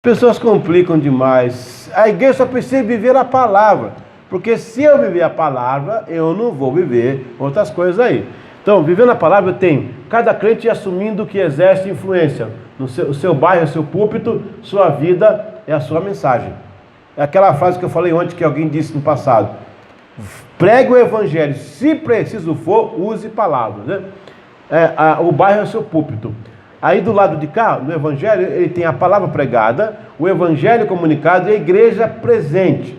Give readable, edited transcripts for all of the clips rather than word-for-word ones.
Pessoas complicam demais. A igreja só precisa viver a palavra. Porque se eu viver a palavra, eu não vou viver outras coisas aí. Então, vivendo a palavra, eu tenho cada crente assumindo que exerce influência. No seu bairro, seu púlpito, sua vida é a sua mensagem. É aquela frase que eu falei ontem, que alguém disse no passado. Pregue o evangelho. Se preciso for, use palavras, né? O bairro é o seu púlpito. Aí do lado de cá, no evangelho, ele tem a palavra pregada, o evangelho comunicado e a igreja presente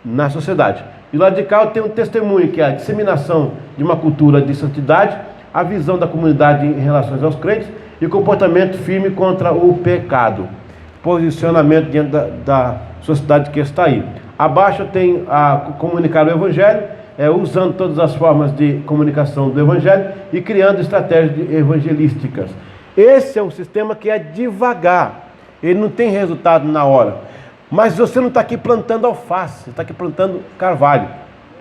na sociedade. E do lado de cá eu tenho um testemunho, que é a disseminação de uma cultura de santidade, a visão da comunidade em relação aos crentes e o comportamento firme contra o pecado. Posicionamento diante da sociedade que está aí. Abaixo eu tenho a comunicar o evangelho, usando todas as formas de comunicação do evangelho e criando estratégias evangelísticas. Esse é um sistema que é devagar, ele não tem resultado na hora. Mas você não está aqui plantando alface, você está aqui plantando carvalho.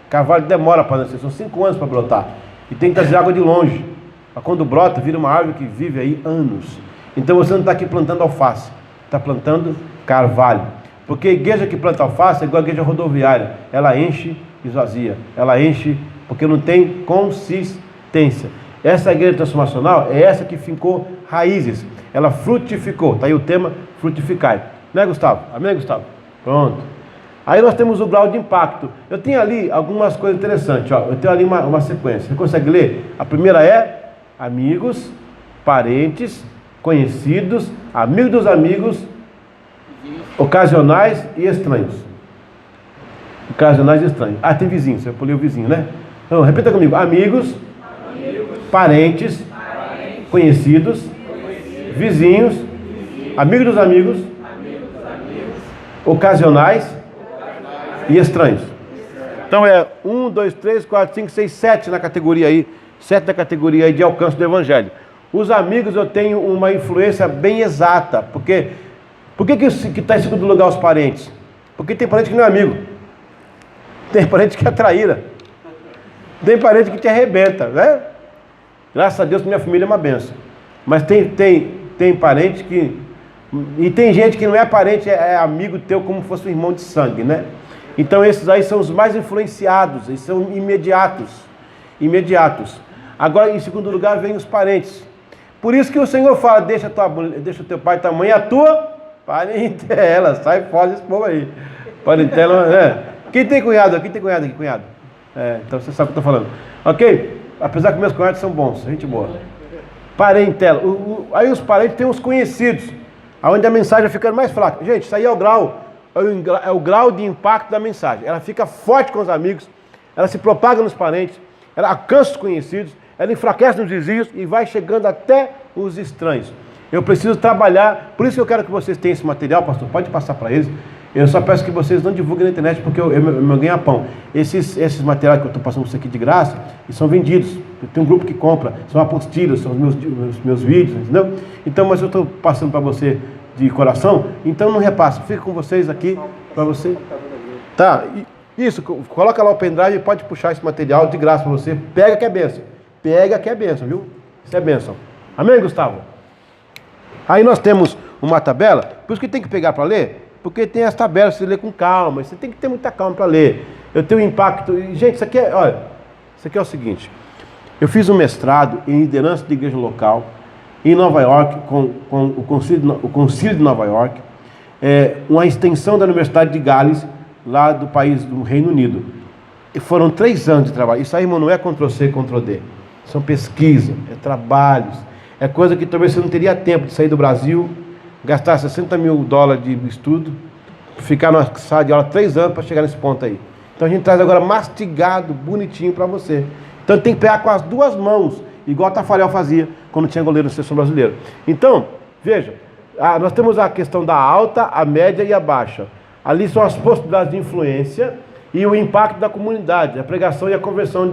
Carvalho demora para nascer, são 5 anos para brotar. E tem que trazer água de longe. Mas quando brota, vira uma árvore que vive aí anos. Então você não está aqui plantando alface, está plantando carvalho. Porque a igreja que planta alface é igual a igreja rodoviária. Ela enche e esvazia. Ela enche porque não tem consistência. Essa igreja transformacional é essa que fincou raízes. Ela frutificou. Está aí o tema, frutificai. Né, Gustavo? Amém, Gustavo? Pronto. Aí nós temos o grau de impacto. Eu tenho ali algumas coisas interessantes. Ó. Eu tenho ali uma sequência. Você consegue ler? A primeira é amigos, parentes, conhecidos, amigos dos amigos, ocasionais e estranhos. Ocasionais e estranhos. Ah, tem vizinho. Você pulei o vizinho, né? Então, repita comigo. Amigos, parentes, conhecidos, vizinhos, amigos dos amigos, ocasionais e estranhos. Então é 1, 2, 3, 4, 5, 6, 7 na categoria aí, 7 na categoria aí de alcance do evangelho. Os amigos eu tenho uma influência bem exata, porque por que está em segundo lugar os parentes? Porque tem parente que não é amigo, tem parente que é traíra, tem parente que te arrebenta, né? Graças a Deus que minha família é uma benção. Mas tem parente que... E tem gente que não é parente, é amigo teu como se fosse um irmão de sangue, né? Então esses aí são os mais influenciados, eles são imediatos. Agora em segundo lugar vem os parentes. Por isso que o Senhor fala, deixa o teu pai e tua mãe, a tua parentela, sai fora desse povo aí. Parentela, Quem tem cunhado aqui? Tem cunhado aqui, cunhado? Então você sabe o que eu estou falando. Ok? Apesar que meus cunhados são bons, gente boa. Parentela. Aí os parentes têm os conhecidos, onde a mensagem vai ficando mais fraca. Gente, isso aí é o grau de impacto da mensagem. Ela fica forte com os amigos, ela se propaga nos parentes, ela alcança os conhecidos, ela enfraquece nos vizinhos e vai chegando até os estranhos. Eu preciso trabalhar, por isso que eu quero que vocês tenham esse material, pastor, pode passar para eles. Eu só peço que vocês não divulguem na internet, porque eu meu ganha-pão. Esses materiais que eu estou passando para você aqui de graça, eles são vendidos. Tem um grupo que compra, são apostilas, são os meus vídeos, entendeu? Então, mas eu estou passando para você de coração, então não repasse, fica com vocês aqui, para você. Tá, isso, coloca lá o pendrive e pode puxar esse material de graça para você. Pega que é bênção. Pega que é bênção, viu? Isso é bênção. Amém, Gustavo? Aí nós temos uma tabela, por isso que tem que pegar para ler. Porque tem as tabelas, você lê com calma, você tem que ter muita calma para ler. Eu tenho um impacto. Gente, isso aqui é o seguinte. Eu fiz um mestrado em liderança de igreja local em Nova York, com o Concílio de Nova York, uma extensão da Universidade de Gales, lá do país do Reino Unido. E foram 3 anos de trabalho. Isso aí, irmão, não é Ctrl+C, Ctrl+D. São pesquisa, trabalhos, coisa que talvez você não teria tempo de sair do Brasil, gastar $60 mil de estudo, ficar na sala de aula 3 anos para chegar nesse ponto aí. Então a gente traz agora mastigado, bonitinho para você. Então tem que pegar com as 2 mãos, igual a Tafarel fazia quando tinha goleiro na seleção brasileira. Então, veja, nós temos a questão da alta, a média e a baixa. Ali são as possibilidades de influência e o impacto da comunidade, a pregação e a conversão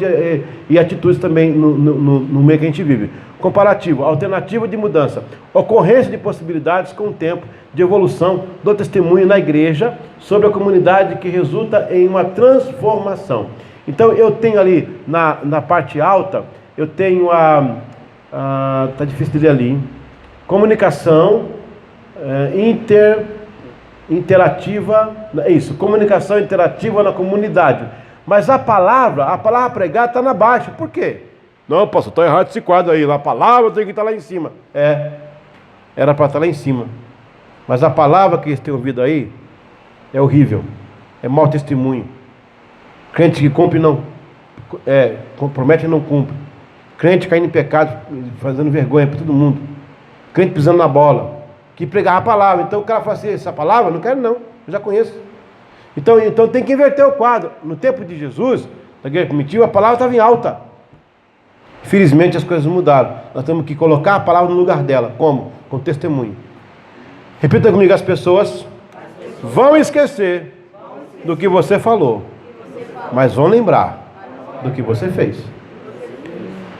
e atitudes também no meio que a gente vive. Comparativo, alternativa de mudança, ocorrência de possibilidades com o tempo de evolução do testemunho na igreja sobre a comunidade que resulta em uma transformação. Então eu tenho ali na parte alta, eu tenho tá difícil de ler ali, comunicação, interativa, isso, comunicação interativa na comunidade. Mas a palavra pregada está na baixa. Por quê? Não, pastor, está errado esse quadro aí. A palavra tem que estar lá em cima. Era para estar lá em cima. Mas a palavra que eles têm ouvido aí é horrível. É mau testemunho. Crente que cumpre não compromete e não cumpre. Crente caindo em pecado, fazendo vergonha para todo mundo. Crente pisando na bola. Que pregava a palavra. Então o cara fala assim, essa palavra? Não quero não, eu já conheço. Então tem que inverter o quadro. No tempo de Jesus, na igreja primitiva, a palavra estava em alta. Felizmente as coisas mudaram. Nós temos que colocar a palavra no lugar dela. Como? Com testemunho. Repita comigo, as pessoas vão esquecer do que você falou, mas vão lembrar do que você fez.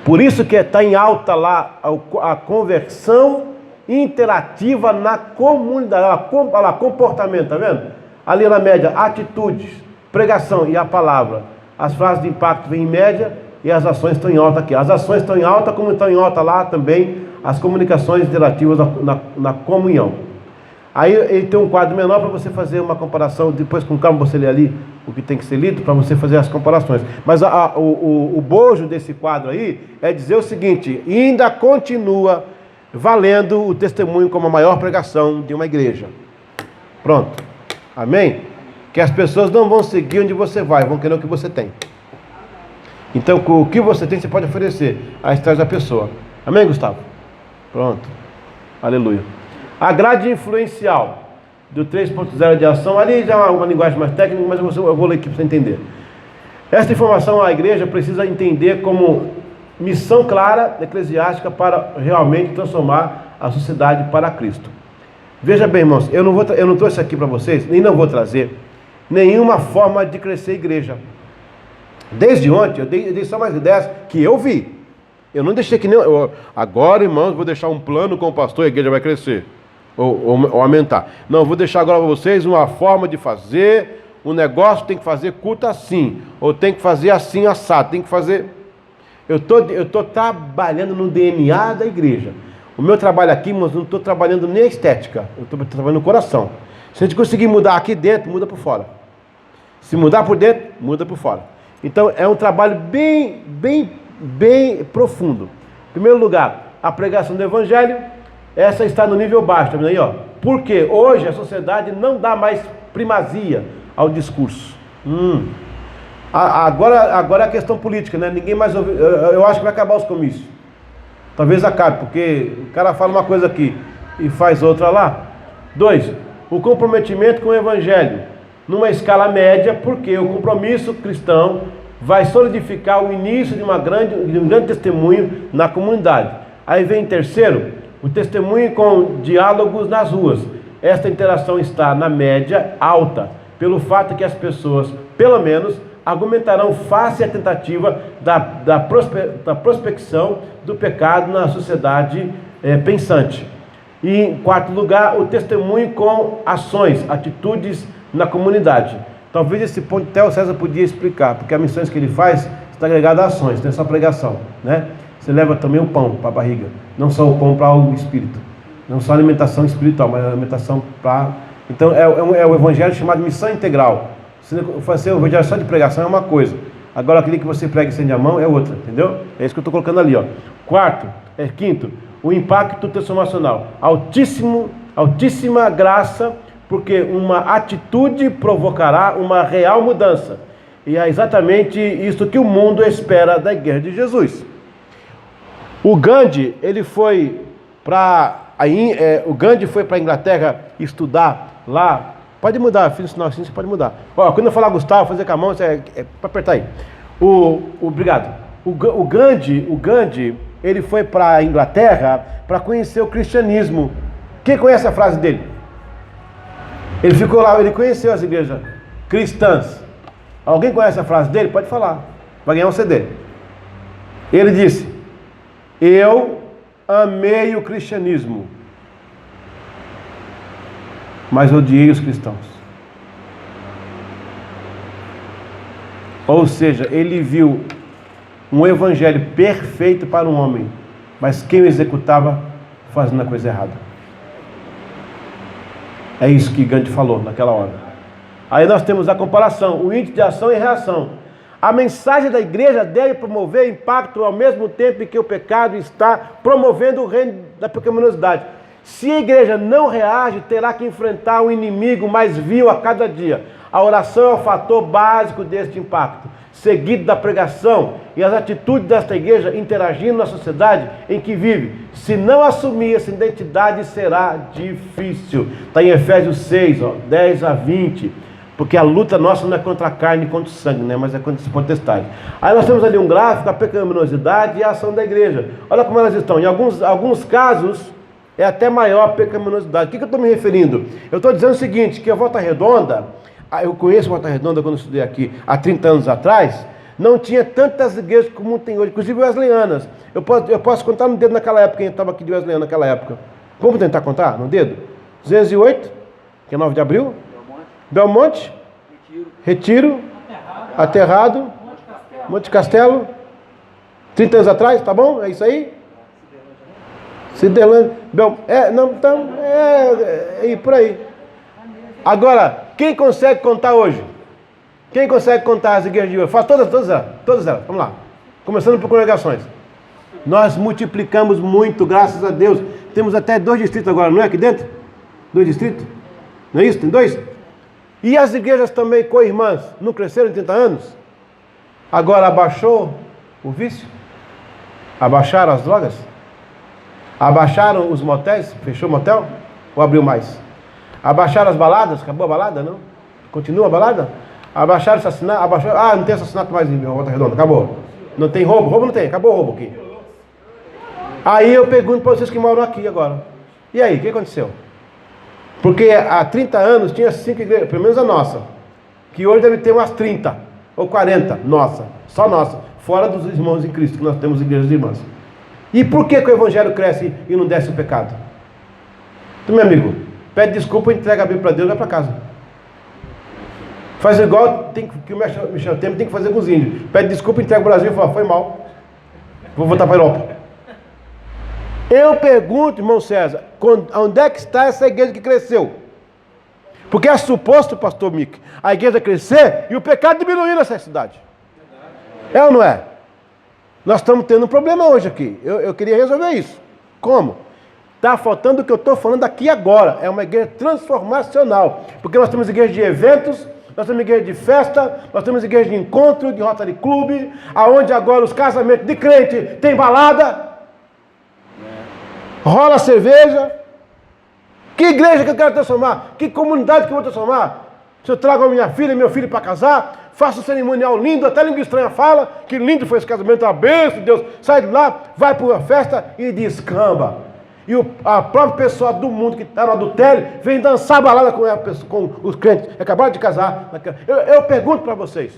Por isso que está em alta lá a conversão interativa na comunidade. Olha lá, comportamento, tá vendo? Ali na média, atitudes, pregação e a palavra. As frases de impacto vêm em média e as ações estão em alta aqui. As ações estão em alta, como estão em alta lá também as comunicações interativas na comunhão. Aí ele tem um quadro menor para você fazer uma comparação, depois com calma você lê ali o que tem que ser lido, para você fazer as comparações. Mas o bojo desse quadro aí é dizer o seguinte: ainda continua valendo o testemunho como a maior pregação de uma igreja. Pronto. Amém? Que as pessoas não vão seguir onde você vai, vão querer o que você tem. Então, o que você tem, você pode oferecer à história da pessoa. Amém, Gustavo? Pronto. Aleluia. A grade influencial do 3.0 de ação, ali já é uma linguagem mais técnica, mas eu vou ler aqui para você entender. Esta informação a igreja precisa entender como missão clara eclesiástica para realmente transformar a sociedade para Cristo. Veja bem, irmãos, eu não trouxe aqui para vocês, nem não vou trazer nenhuma forma de crescer a igreja. Desde ontem, eu dei só mais ideias que eu vi. Eu não deixei que nem... agora, irmãos, vou deixar um plano com o pastor e a igreja vai crescer. Ou aumentar. Não, eu vou deixar agora para vocês uma forma de fazer. Um negócio tem que fazer culto assim. Ou tem que fazer assim, assado. Tem que fazer... Eu estou trabalhando no DNA da igreja. O meu trabalho aqui, irmãos, não estou trabalhando nem a estética. Eu estou trabalhando no coração. Se a gente conseguir mudar aqui dentro, muda por fora. Se mudar por dentro, muda por fora. Então, é um trabalho bem profundo. Em primeiro lugar, a pregação do evangelho. Essa está no nível baixo, tá vendo aí, ó? Porque hoje a sociedade não dá mais primazia ao discurso. Agora é a questão política, né? Ninguém mais ouve. Eu acho que vai acabar os comícios. Talvez acabe, porque o cara fala uma coisa aqui e faz outra lá. 2. O comprometimento com o evangelho numa escala média, porque o compromisso cristão vai solidificar o início de um grande testemunho na comunidade. Aí vem em terceiro, o testemunho com diálogos nas ruas. Esta interação está na média alta, pelo fato que as pessoas, pelo menos, argumentarão face à tentativa da prospecção do pecado na sociedade pensante. E, em quarto lugar, o testemunho com ações, atitudes na comunidade. Talvez esse ponto até o César podia explicar, porque as missões que ele faz está agregada a ações, não é só pregação, né? Você leva também o pão para a barriga, não só o pão para o espírito, não só a alimentação espiritual, mas a alimentação para... Então é o evangelho chamado missão integral. Se fazer o evangelho só de pregação é uma coisa, agora aquele que você prega e estende a mão é outra, entendeu? É isso que eu estou colocando ali, ó. Quinto, o impacto transformacional, altíssima graça, porque uma atitude provocará uma real mudança, e é exatamente isso que o mundo espera da igreja de Jesus. O Gandhi, ele foi para a Inglaterra estudar lá. Pode mudar, filho, sinal assim você pode mudar. Ó, quando eu falar Gustavo, fazer com a mão, é para apertar aí. Obrigado. O Gandhi, ele foi para a Inglaterra para conhecer o cristianismo. Quem conhece a frase dele? Ele ficou lá, ele conheceu as igrejas cristãs. Alguém conhece a frase dele? Pode falar. Vai ganhar um CD. Ele disse: eu amei o cristianismo, mas odiei os cristãos. Ou seja, ele viu um evangelho perfeito para um homem, mas quem o executava fazendo a coisa errada. É isso que Gandhi falou naquela hora. Aí nós temos a comparação, o índice de ação e reação. A mensagem da igreja deve promover impacto ao mesmo tempo que o pecado está promovendo o reino da pecaminosidade. Se a igreja não reage, terá que enfrentar um inimigo mais vil a cada dia. A oração é o fator básico deste impacto, seguido da pregação e as atitudes desta igreja interagindo na sociedade em que vive. Se não assumir essa identidade, será difícil. Está em Efésios 6, 10 a 20. Porque a luta nossa não é contra a carne e contra o sangue, né? Mas é contra esse potestade. Aí nós temos ali um gráfico, a pecaminosidade e a ação da igreja. Olha como elas estão. Em alguns casos, é até maior a pecaminosidade. O que eu estou me referindo? Eu estou dizendo o seguinte, que a Volta Redonda, eu conheço a Volta Redonda quando eu estudei aqui há 30 anos atrás, não tinha tantas igrejas como tem hoje, inclusive wesleyanas. Eu posso contar no dedo naquela época, quem estava aqui de wesleyano naquela época. Vamos tentar contar no dedo? 208, que é 9 de abril. Belmonte, Retiro, Aterrado, Monte Castelo, 30 anos atrás, tá bom? É isso aí? Cidelândia, por aí. Agora, quem consegue contar hoje? Quem consegue contar as igrejas de hoje? Fala todas elas, vamos lá. Começando por congregações. Nós multiplicamos muito, graças a Deus. Temos até 2 distritos agora, não é? Aqui dentro? 2 distritos? Não é isso? Tem 2? E as igrejas também co-irmãs não cresceram em 30 anos? Agora abaixou o vício? Abaixaram as drogas? Abaixaram os motéis? Fechou o motel? Ou abriu mais? Abaixaram as baladas? Acabou a balada? Não? Continua a balada? Abaixaram o assassinato? Não tem assassinato mais em Volta Redonda, acabou. Não tem roubo? Roubo não tem, acabou o roubo aqui. Aí eu pergunto para vocês que moram aqui agora. E aí, o que aconteceu? Porque há 30 anos tinha 5 igrejas, pelo menos a nossa, que hoje deve ter umas 30 ou 40, nossa, só nossa, fora dos irmãos em Cristo, que nós temos igrejas irmãs. E por que o evangelho cresce e não desce o pecado? Então, meu amigo, pede desculpa, entrega a Bíblia para Deus e vai para casa. Faz igual que o Michel Temer tem que fazer com os índios. Pede desculpa, entrega o Brasil e fala, foi mal, vou voltar para a Europa. Eu pergunto, irmão César, onde é que está essa igreja que cresceu? Porque é suposto, pastor Mick, a igreja crescer e o pecado diminuir nessa cidade. É ou não é? Nós estamos tendo um problema hoje aqui. Eu queria resolver isso. Como? Está faltando o que eu estou falando aqui agora. É uma igreja transformacional. Porque nós temos igreja de eventos, nós temos igreja de festa, nós temos igreja de encontro, de Rotary Club, aonde agora os casamentos de crente tem balada. Rola cerveja. Que igreja que eu quero transformar? Que comunidade que eu vou transformar? Se eu trago a minha filha e meu filho para casar, faço um cerimonial lindo, até a língua estranha fala que lindo foi esse casamento, uma bênção de Deus. Sai de lá, vai para uma festa e descamba. E a própria pessoa do mundo que está no adultério vem dançar balada com os crentes. Acabaram de casar. Eu pergunto para vocês.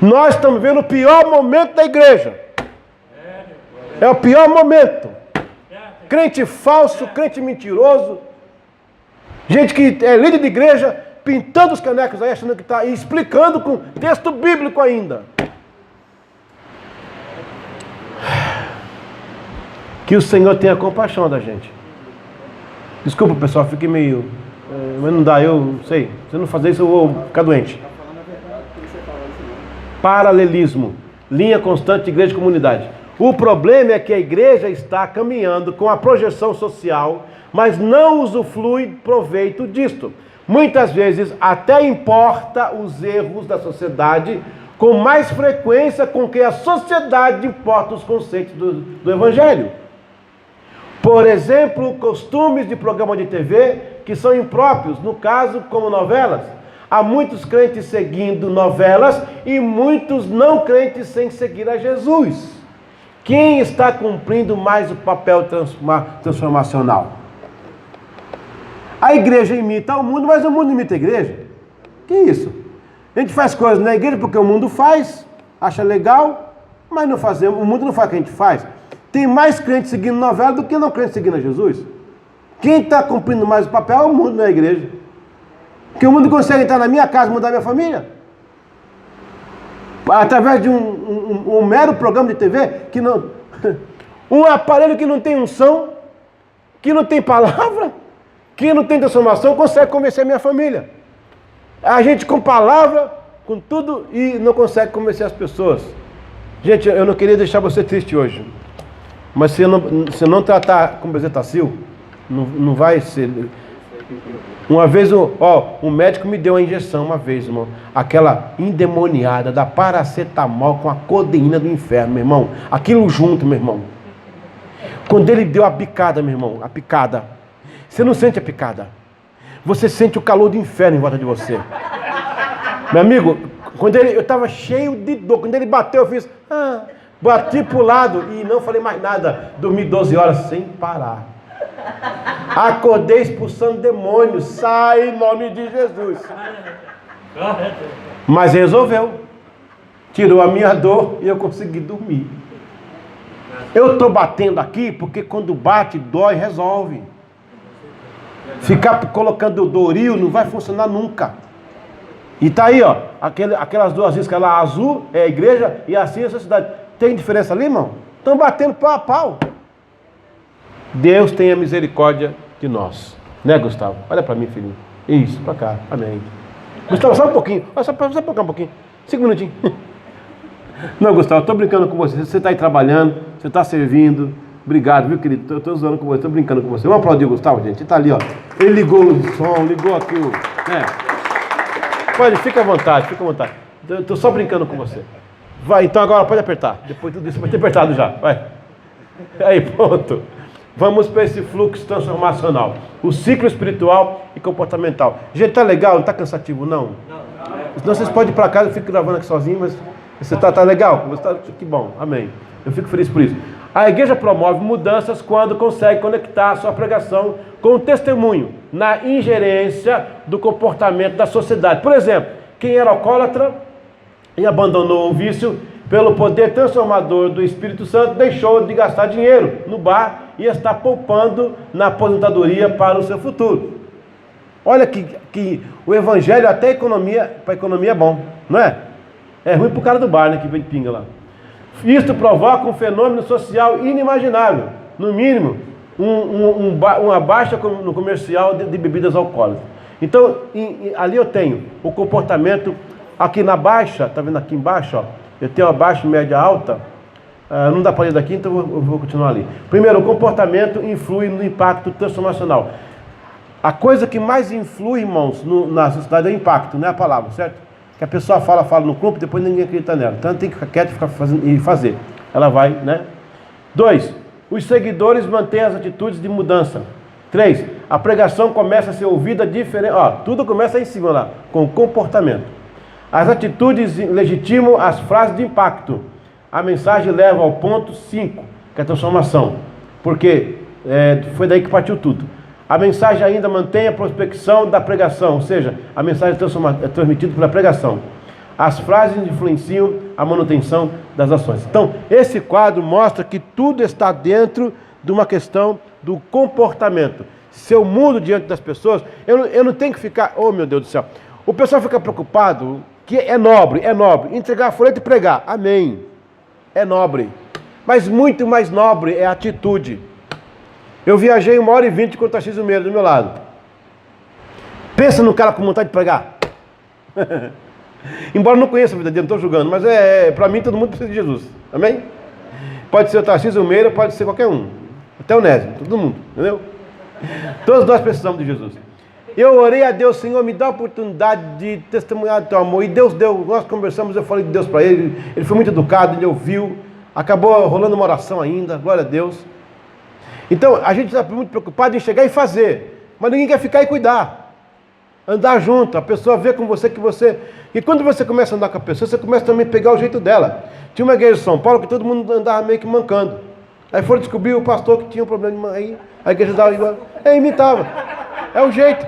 Nós estamos vendo o pior momento da igreja. É o pior momento. Crente falso, crente mentiroso. Gente que é líder de igreja, pintando os canecos aí, achando que está aí, explicando com texto bíblico ainda. Que o Senhor tenha compaixão da gente. Desculpa, pessoal, fiquei meio... mas não dá, eu sei. Se eu não fazer isso, eu vou ficar doente. Paralelismo. Linha constante de igreja e comunidade. O problema é que a igreja está caminhando com a projeção social, mas não usufrui proveito disto. Muitas vezes até importa os erros da sociedade com mais frequência com que a sociedade importa os conceitos do Evangelho. Por exemplo, costumes de programa de TV que são impróprios, no caso como novelas. Há muitos crentes seguindo novelas e muitos não crentes sem seguir a Jesus. Quem está cumprindo mais o papel transformacional? A igreja imita o mundo, mas o mundo imita a igreja. Que isso? A gente faz coisas na igreja porque o mundo faz, acha legal, mas não fazemos, o mundo não faz o que a gente faz. Tem mais crentes seguindo novela do que não crentes seguindo a Jesus. Quem está cumprindo mais o papel é o mundo, não é a igreja. Porque o mundo consegue entrar na minha casa e mudar minha família. Através de um mero programa de TV, que não, um aparelho que não tem unção, que não tem palavra, Quem não tem transformação consegue convencer a minha família. A gente com palavra, com tudo, e não consegue convencer as pessoas. Gente, eu não queria deixar você triste hoje. Mas se eu não tratar com bezetacil, não vai ser. Uma vez, um médico me deu uma injeção uma vez, irmão. Aquela endemoniada da paracetamol com a codeína do inferno, meu irmão. Aquilo junto, meu irmão. Quando ele deu a picada, meu irmão, a picada. Você não sente a picada. Você sente o calor do inferno em volta de você. Meu amigo, eu estava cheio de dor. Quando ele bateu, eu fiz... bati pro lado e não falei mais nada. Dormi 12 horas sem parar. Acordei expulsando demônios. Sai em nome de Jesus. Mas resolveu. Tirou a minha dor e eu consegui dormir. Eu estou batendo aqui porque quando bate, dói, resolve. Ficar colocando o Doril não vai funcionar nunca. E tá aí, aquelas duas iscas lá, azul é a igreja e assim é a sociedade. Tem diferença ali, irmão? Estão batendo pau a pau. Deus tenha misericórdia de nós. Né, Gustavo? Olha para mim, filhinho. Isso, para cá. Amém. Gustavo, só um pouquinho. Só um pouquinho. 5 minutinhos. Não, Gustavo, eu estou brincando com você. Você está aí trabalhando, você está servindo. Obrigado, viu, querido? Estou zoando com você, estou brincando com você. Vamos aplaudir o Gustavo, gente. Ele está ali, ó. Ele ligou o som, ligou aqui o... Pode, fica à vontade, fica à vontade. Estou só brincando com você. Vai, então agora pode apertar. Depois tudo isso vai ter apertado já. Vai. Aí, pronto. Vamos para esse fluxo transformacional. O ciclo espiritual e comportamental. Gente, tá legal? Não tá cansativo, não? Senão vocês podem ir para casa, eu fico gravando aqui sozinho, mas você tá legal? Que bom, amém. Eu fico feliz por isso. A igreja promove mudanças quando consegue conectar a sua pregação com o testemunho, na ingerência do comportamento da sociedade. Por exemplo, quem era alcoólatra e abandonou o vício, pelo poder transformador do Espírito Santo, deixou de gastar dinheiro no bar e está poupando na aposentadoria para o seu futuro. Olha que o evangelho, até para a economia é bom, não é? É ruim para o cara do bar, né, que vem de pinga lá. Isto provoca um fenômeno social inimaginável, no mínimo, uma baixa no comercial de bebidas alcoólicas. Então, ali eu tenho o comportamento, aqui na baixa, está vendo aqui embaixo, ó, eu tenho a baixa, média, alta, não dá para ler daqui, então eu vou continuar ali. Primeiro, o comportamento influi no impacto transformacional. A coisa que mais influi, irmãos, na sociedade é o impacto, não é a palavra, certo? Que a pessoa fala no grupo, depois ninguém acredita nela. Então tem que ficar quieto e fazer. Ela vai, né? 2. Os seguidores mantêm as atitudes de mudança. 3. A pregação começa a ser ouvida diferente. Tudo começa aí em cima lá, com o comportamento. As atitudes legitimam as frases de impacto. A mensagem leva ao ponto 5, que é a transformação. Porque foi daí que partiu tudo. A mensagem ainda mantém a prospecção da pregação, ou seja, a mensagem é transmitida pela pregação. As frases influenciam a manutenção das ações. Então, esse quadro mostra que tudo está dentro de uma questão do comportamento. Se eu mudo diante das pessoas, eu não tenho que ficar, oh meu Deus do céu, o pessoal fica preocupado, que é nobre, entregar a folheta e pregar, amém, é nobre, mas muito mais nobre é a atitude. Eu viajei 1h20 com o Tarcísio Meira do meu lado. Pensa no cara com vontade de pregar. Embora eu não conheça a vida dele, não estou julgando, mas para mim todo mundo precisa de Jesus. Amém? Pode ser o Tarcísio Meira, pode ser qualquer um. Até o Nésio, todo mundo, entendeu? Todos nós precisamos de Jesus. Eu orei a Deus, Senhor, me dá a oportunidade de testemunhar do teu amor. E Deus deu, nós conversamos, eu falei de Deus para ele. Ele foi muito educado, ele ouviu. Acabou rolando uma oração ainda, glória a Deus. Então, a gente está muito preocupado em chegar e fazer, mas ninguém quer ficar e cuidar. Andar junto, a pessoa vê com você que você... E quando você começa a andar com a pessoa, você começa também a pegar o jeito dela. Tinha uma igreja de São Paulo que todo mundo andava meio que mancando. Aí foram descobrir o pastor que tinha um problema aí, a igreja dava igual. Imitava. É o jeito.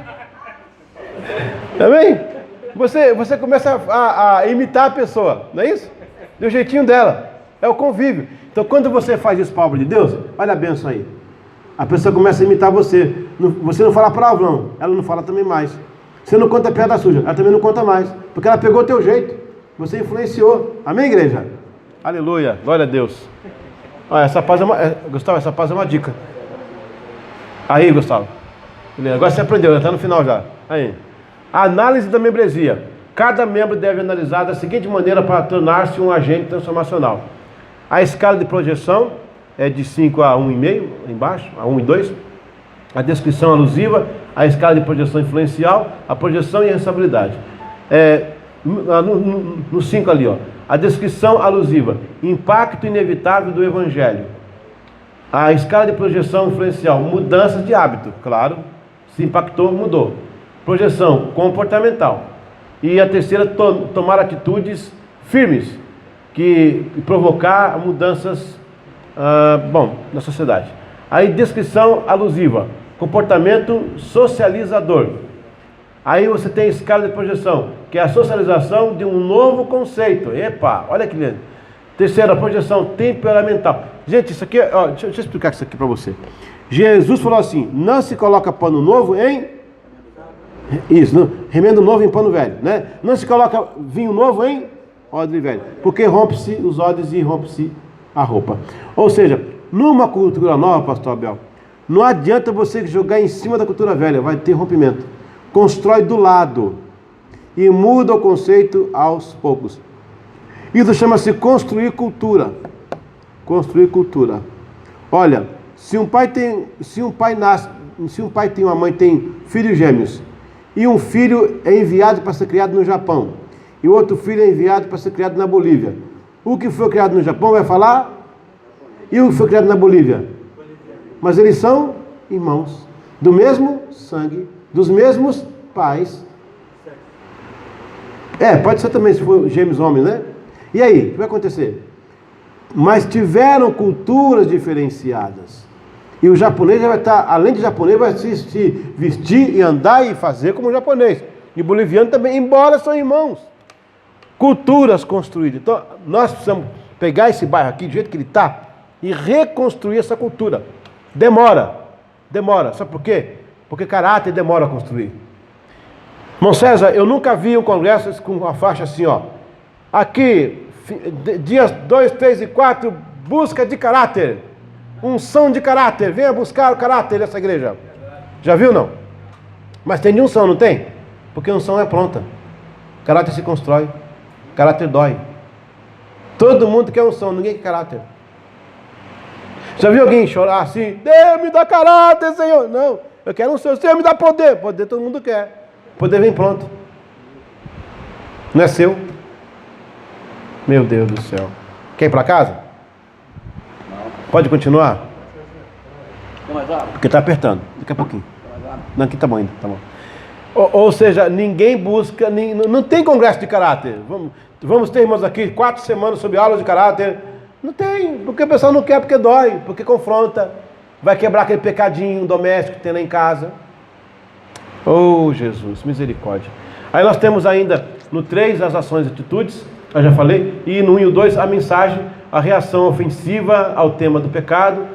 Também? Você começa a imitar a pessoa, não é isso? Do jeitinho dela. É o convívio. Então, quando você faz isso para a obra de Deus, olha a bênção aí. A pessoa começa a imitar você. Você não fala palavrão, ela não fala também mais. Você não conta piada suja, ela também não conta mais. Porque ela pegou o teu jeito. Você influenciou. Amém, igreja? Aleluia. Glória a Deus. Olha, essa paz Gustavo, essa paz é uma dica. Aí, Gustavo. Agora você aprendeu, está no final já. Aí. Análise da membresia. Cada membro deve analisar da seguinte maneira para tornar-se um agente transformacional. A escala de projeção é de 5 a 1,5, embaixo, a 1 e 2. A descrição alusiva, a escala de projeção influencial, a projeção e a responsabilidade. No 5 ali, ó. A descrição alusiva, impacto inevitável do evangelho. A escala de projeção influencial, mudanças de hábito, claro. Se impactou, mudou. Projeção comportamental. E a terceira, tomar atitudes firmes que provocar mudanças na sociedade. Aí descrição alusiva, comportamento socializador. Aí você tem a escala de projeção, que é a socialização de um novo conceito. Epa, olha que lindo. Terceira, projeção temperamental. Gente, isso aqui, ó, deixa eu explicar isso aqui para você. Jesus falou assim: não se coloca pano novo em... Isso, não, remendo novo em pano velho, né? Não se coloca vinho novo em odre velho, porque rompe-se os odres e rompe-se a roupa. Ou seja, numa cultura nova, pastor Abel, não adianta você jogar em cima da cultura velha, vai ter rompimento. Constrói do lado e muda o conceito aos poucos. Isso chama-se construir cultura. Construir cultura. Olha, se um pai e uma mãe têm filhos gêmeos, e um filho é enviado para ser criado no Japão, e o outro filho é enviado para ser criado na Bolívia, o que foi criado no Japão vai falar, e o que foi criado na Bolívia? Mas eles são irmãos, do mesmo sangue, dos mesmos pais. Pode ser também se for gêmeos homens, né? E aí, o que vai acontecer? Mas tiveram culturas diferenciadas. E o japonês já vai estar, além de japonês, vai se vestir e andar e fazer como o japonês. E o boliviano também, embora são irmãos. Culturas construídas. Então, nós precisamos pegar esse bairro aqui, do jeito que ele está, e reconstruir essa cultura. Demora. Sabe por quê? Porque caráter demora a construir. Irmão César, eu nunca vi um congresso com uma faixa assim, ó. Aqui, dias 2, 3 e 4, busca de caráter. Unção de caráter, venha buscar o caráter dessa igreja. Já viu, não? Mas tem de unção, não tem? Porque unção é pronta. Caráter se constrói. Caráter dói. Todo mundo quer unção, ninguém quer caráter. Já viu alguém chorar assim? Deus me dá caráter, Senhor. Não, eu quero unção. Senhor me dá poder. Poder todo mundo quer. Poder vem pronto. Não é seu. Meu Deus do céu. Quer ir para casa? Pode continuar? Porque está apertando. Daqui a pouquinho. Não, aqui está bom ainda. Tá bom. Ou seja, ninguém busca... Não tem congresso de caráter. Vamos ter, irmãos, aqui 4 semanas sobre aulas de caráter. Não tem. Porque o pessoal não quer, porque dói. Porque confronta. Vai quebrar aquele pecadinho doméstico que tem lá em casa. Oh, Jesus. Misericórdia. Aí nós temos ainda no 3 as ações e atitudes. Eu já falei. E no 1 e o 2 a mensagem... A reação ofensiva ao tema do pecado,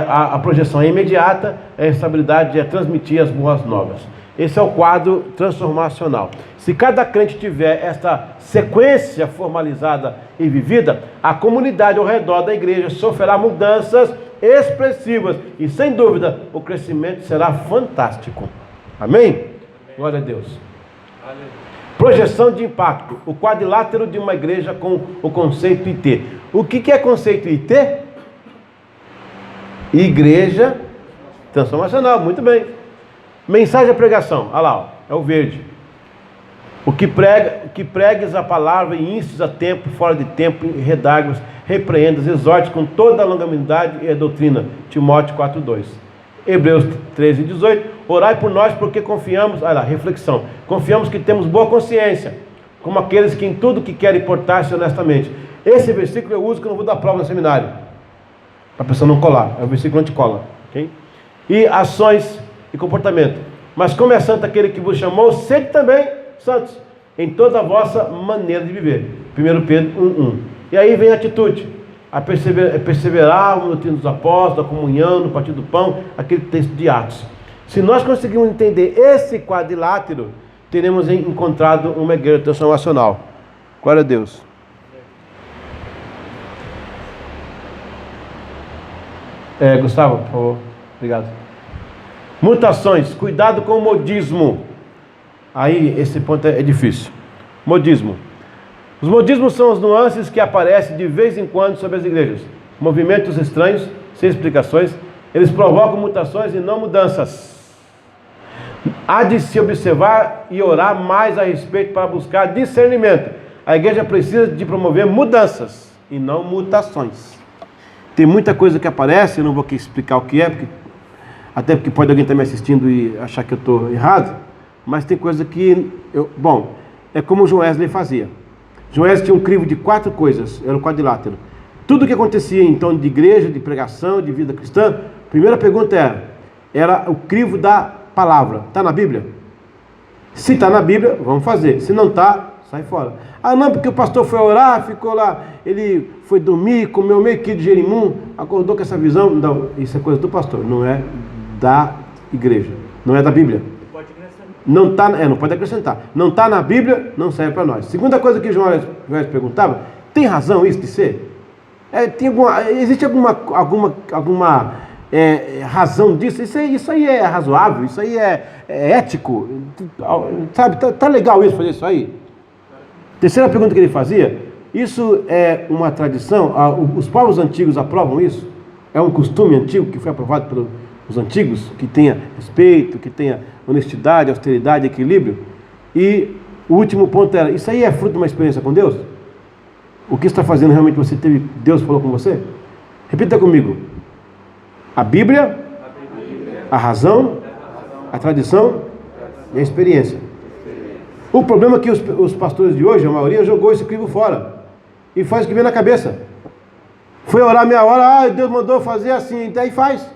a projeção é imediata, a responsabilidade é transmitir as boas novas. Esse é o quadro transformacional. Se cada crente tiver essa sequência formalizada e vivida, a comunidade ao redor da igreja sofrerá mudanças expressivas e, sem dúvida, o crescimento será fantástico. Amém? Glória a Deus. Aleluia. Projeção de impacto, o quadrilátero de uma igreja com o conceito IT. O que é conceito IT? Igreja transformacional, muito bem. Mensagem e pregação, olha lá, ó, é o verde. Que pregues a palavra e instes a tempo, fora de tempo, redargues, repreendas, exortes com toda a longanimidade e a doutrina. Timóteo 4:2. Hebreus 13:18, orai por nós porque confiamos, olha lá, reflexão, confiamos que temos boa consciência, como aqueles que em tudo que querem portar-se honestamente. Esse versículo eu uso que eu não vou dar prova no seminário, para a pessoa não colar, é o versículo anticola, ok? E ações e comportamento, mas como é santo aquele que vos chamou, sede também santos, em toda a vossa maneira de viver. 1 Pedro 1:1. E aí vem a atitude. A perseverar no doutrina dos apóstolos, a comunhão, no partir do pão, aquele texto de Atos. Se nós conseguirmos entender esse quadrilátero, teremos encontrado uma igreja transformacional. Glória a Deus. Gustavo, por favor. Obrigado. Mutações, cuidado com o modismo. Aí esse ponto é difícil. Modismo. Os modismos são as nuances que aparecem de vez em quando sobre as igrejas. Movimentos estranhos, sem explicações. Eles provocam mutações e não mudanças. Há de se observar e orar mais a respeito para buscar discernimento. A igreja precisa de promover mudanças e não mutações. Tem muita coisa que aparece, eu não vou aqui explicar o que é, até porque pode alguém estar me assistindo e achar que eu estou errado, mas tem coisa que... é como o João Wesley fazia. João Wesley tinha um crivo de 4 coisas, era o quadrilátero. Tudo que acontecia então de igreja, de pregação, de vida cristã, a primeira pergunta era o crivo da palavra. Está na Bíblia? Se está na Bíblia, vamos fazer. Se não está, sai fora. Ah, não, porque o pastor foi orar, ficou lá, ele foi dormir, comeu meio quilo de jerimum, acordou com essa visão. Não, isso é coisa do pastor, não é da igreja, não é da Bíblia. Não tá, não pode acrescentar. Não está na Bíblia, não serve para nós. Segunda coisa que João Wesley perguntava: tem razão isso de ser? Existe alguma razão disso? Isso aí é razoável? Isso aí é ético? Sabe, tá legal isso, fazer isso aí? Terceira pergunta que ele fazia: isso é uma tradição? Os povos antigos aprovam isso? É um costume antigo que foi aprovado pelos antigos, que tenha respeito, que tenha honestidade, austeridade, equilíbrio? E o último ponto era: isso aí é fruto de uma experiência com Deus? O que está fazendo realmente você teve, Deus falou com você? Repita comigo: a Bíblia, a razão, a tradição e a experiência. O problema é que os pastores de hoje, a maioria, jogou esse crivo fora e faz o que vem na cabeça. Foi orar meia hora, Deus mandou fazer assim, daí faz.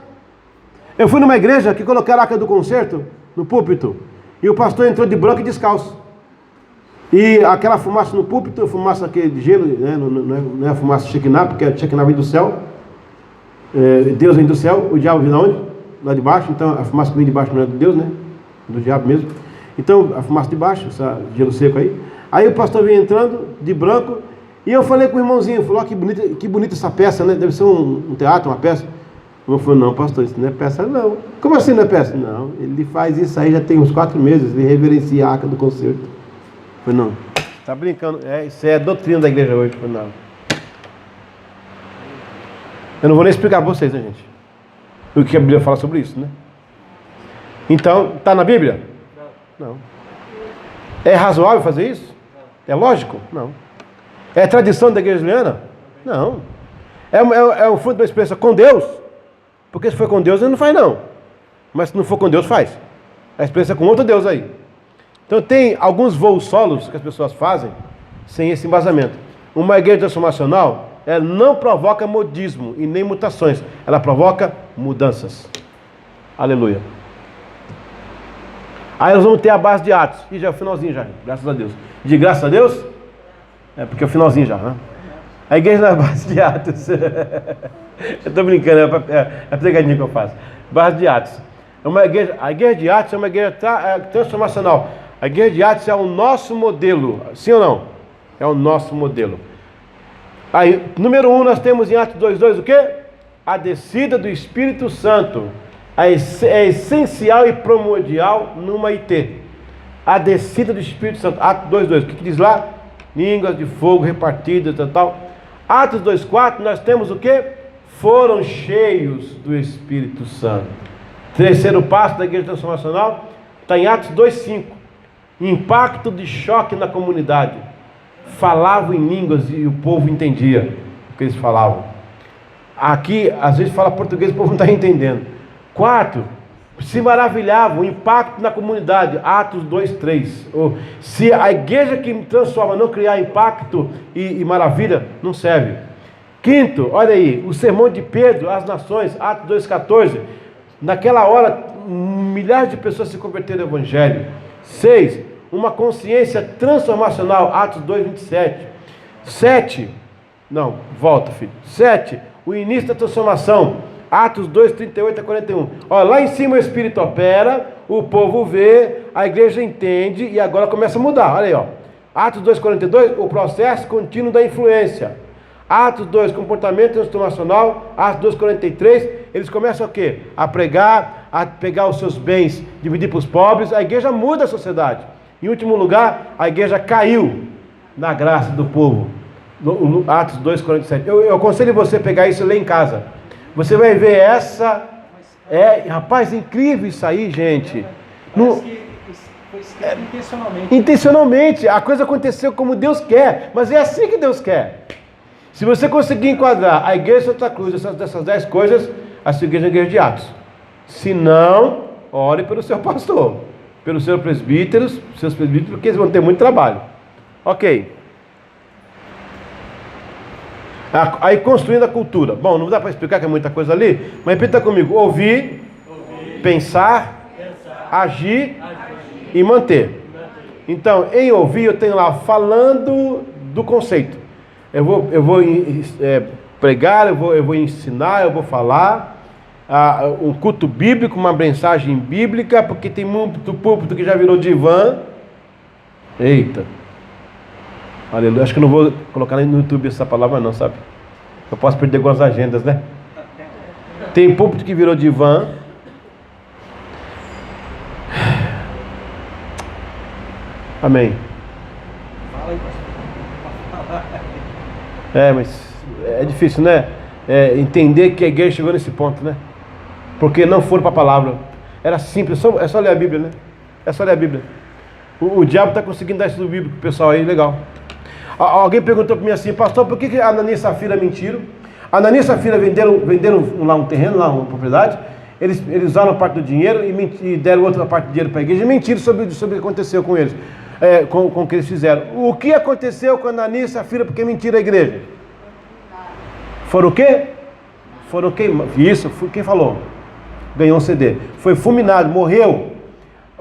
Eu fui numa igreja que colocaram a arca do concerto no púlpito e o pastor entrou de branco e descalço. E aquela fumaça no púlpito, fumaça de gelo, né? Não é a fumaça Shekinah, porque a Shekinah vem do céu, Deus vem do céu, o diabo vem de onde? Lá de baixo. Então a fumaça que vem de baixo não é de Deus, né? Do diabo mesmo. Então a fumaça de baixo, esse gelo seco aí. Aí o pastor vem entrando de branco e eu falei com o irmãozinho, falou: que bonita essa peça, né? Deve ser um teatro, uma peça. O irmão falou: não, pastor, isso não é peça não. Como assim não é peça? Não, ele faz isso aí já tem uns 4 meses, ele reverencia a arca do concerto. Eu falei: não, tá brincando, isso é a doutrina da igreja hoje. Eu falei: não. Eu não vou nem explicar para vocês, né, gente? O que a Bíblia fala sobre isso, né? Então, está na Bíblia? Não. É razoável fazer isso? É lógico? Não. É tradição da igreja juliana? Não. É o fruto da experiência com Deus? Porque se for com Deus, ele não faz não. Mas se não for com Deus, faz. A experiência com outro Deus aí. Então tem alguns voos solos que as pessoas fazem sem esse embasamento. Uma igreja transformacional, ela não provoca modismo e nem mutações. Ela provoca mudanças. Aleluia. Aí nós vamos ter a base de Atos. E já é o finalzinho já, graças a Deus. De graças a Deus? É porque é o finalzinho já, né? A igreja na base de Atos. Eu estou brincando, é a pegadinha que eu faço. Base de Atos. A igreja de Atos é uma igreja transformacional. A igreja de Atos é o nosso modelo. Sim ou não? É o nosso modelo. Aí, número 1, nós temos em Atos 2:2 o quê? A descida do Espírito Santo. É essencial e primordial numa IT. A descida do Espírito Santo. Atos 2:2. O que diz lá? Línguas de fogo repartidas e tal. Atos 2:4, nós temos o quê? Foram cheios do Espírito Santo. Terceiro passo da igreja transformacional está em Atos 2:5. Impacto de choque na comunidade. Falavam em línguas e o povo entendia o que eles falavam. Aqui, às vezes fala português e o povo não está entendendo. 4, se maravilhavam, o impacto na comunidade. Atos 2:3. Se a igreja que transforma não criar impacto e maravilha, não serve. 5, olha aí, o sermão de Pedro às nações, Atos 2:14. Naquela hora, milhares de pessoas se converteram ao Evangelho. 6, uma consciência transformacional, Atos 2:27. 7, não, volta filho. 7, o início da transformação, Atos 2:38-41. Olha, lá em cima o Espírito opera, o povo vê, a igreja entende e agora começa a mudar. Olha aí, ó. Atos 2:42, o processo contínuo da influência. Atos 2, comportamento transformacional. Atos 2:43, eles começam a quê? A pregar, a pegar os seus bens, dividir para os pobres. A igreja muda a sociedade. Em último lugar, a igreja caiu na graça do povo. Atos 2:47. Eu aconselho você a pegar isso e ler em casa. Você vai ver essa... rapaz, incrível isso aí, gente. Parece que foi escrito intencionalmente. Intencionalmente, a coisa aconteceu como Deus quer, mas é assim que Deus quer. Se você conseguir enquadrar a igreja de Santa Cruz, dessas 10 coisas, a sua igreja é a igreja de Atos. Se não, ore pelo seu pastor, pelos seus presbíteros, porque eles vão ter muito trabalho. Ok. Aí construindo a cultura. Bom, não dá para explicar que é muita coisa ali, mas repita comigo: ouvir, pensar, agir e manter. Então, em ouvir, eu tenho lá falando do conceito. Eu vou pregar, eu vou ensinar, eu vou falar um culto bíblico, uma mensagem bíblica, porque tem muito púlpito que já virou divã. Eita, aleluia. Acho que eu não vou colocar no YouTube essa palavra não, sabe? Eu posso perder algumas agendas, né? Tem púlpito que virou divã. Amém. Fala aí, pastor. Mas é difícil, né? Entender que a igreja chegou nesse ponto, né? Porque não foram para a palavra. Era simples, é só ler a Bíblia, né? É só ler a Bíblia. O diabo está conseguindo dar estudo bíblico pro pessoal aí, legal. Alguém perguntou para mim assim: pastor, por que Ananias e Safira mentiram? Ananias e Safira venderam lá um terreno, lá uma propriedade. Eles usaram parte do dinheiro e deram outra parte do dinheiro para a igreja e mentiram sobre o que aconteceu com eles. Com o que eles fizeram. O que aconteceu com Ananias e Safira porque mentiram a igreja? Foram o quê? Foram queimados. Isso, quem falou? Ganhou um CD. Foi fulminado, morreu.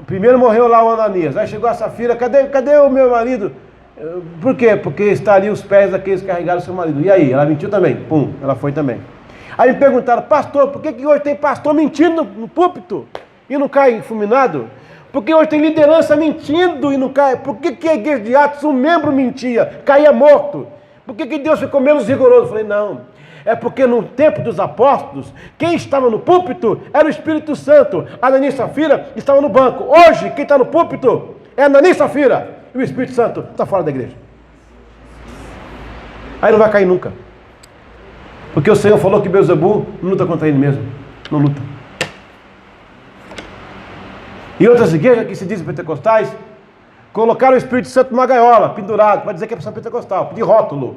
Primeiro morreu lá o Ananias. Aí chegou a Safira: cadê o meu marido? Por quê? Porque está ali os pés daqueles que carregaram o seu marido. E aí? Ela mentiu também? Pum, ela foi também. Aí me perguntaram: pastor, por que hoje tem pastor mentindo no púlpito e não cai fulminado? Porque hoje tem liderança mentindo e não cai. Por que a igreja de Atos, um membro mentia, caía morto? Por que Deus ficou menos rigoroso? Eu falei: não, é porque no tempo dos apóstolos, quem estava no púlpito era o Espírito Santo. Ananias e Safira estava no banco. Hoje, quem está no púlpito é Ananias e Safira, e o Espírito Santo está fora da igreja. Aí não vai cair nunca. Porque o Senhor falou que Beelzebul não luta contra ele mesmo. Não luta. E outras igrejas que se dizem pentecostais colocaram o Espírito Santo numa gaiola, pendurado, para dizer que é pessoa pentecostal, de rótulo.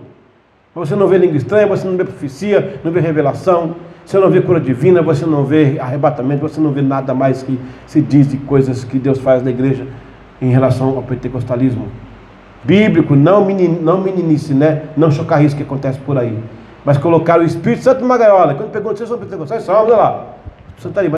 Você não vê língua estranha, você não vê profecia, não vê revelação, você não vê cura divina, você não vê arrebatamento, você não vê nada mais que se diz de coisas que Deus faz na igreja em relação ao pentecostalismo. Bíblico, não meninice, né? Não chocarrice que acontece por aí. Mas colocaram o Espírito Santo numa gaiola. Quando perguntam: vocês são pentecostais? Só, olha lá. Você está ali.